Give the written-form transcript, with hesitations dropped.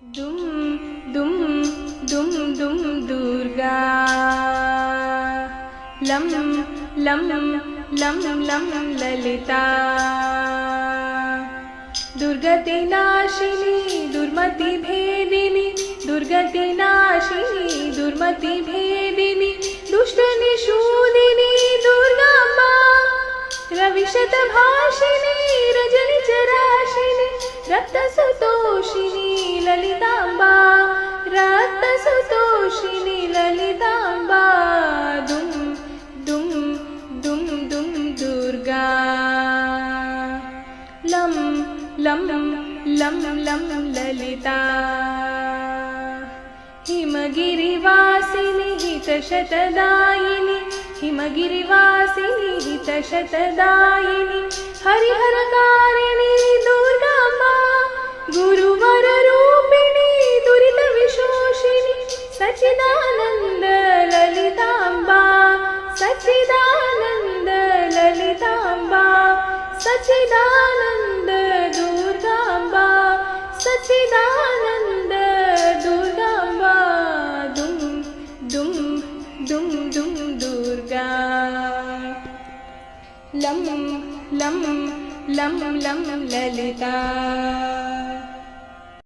दुम दुम दुम दुम दुर्गा लम लम लम लम ललिता दुर्गति नाशिनी दुर्मति भेदिनी दुर्गति नाशिनी दुर्मति भेदिनी दुष्ट निषूदिनी दुर्गाम्बा रविशतभाषिनी रजनी चराशिनी रक्तसुतोषिनी ललिताम्बा रक्तसुतोषिनी ललिताम्बा दुम दुम दुम दुम दुर्गा लम लम लम लम ललिता हिमगिरिवासिनी हितशतदायिनी हिमगिरिवासिनी हितशतदायिनी हरिहरकारिणी दुर्गाम्बा गुरुवररूपिणी दुरितविशोषिणी सच्चिदानन्द ललिताम्बा सच्चिदानन्द ललिताम्बा सच्चिदानन्द दुर्गाम्बा सच्चिदानन्द दुर्गाम्बा दुम दुम दुम दुम दुर्गा लम लम लम लम ललिता।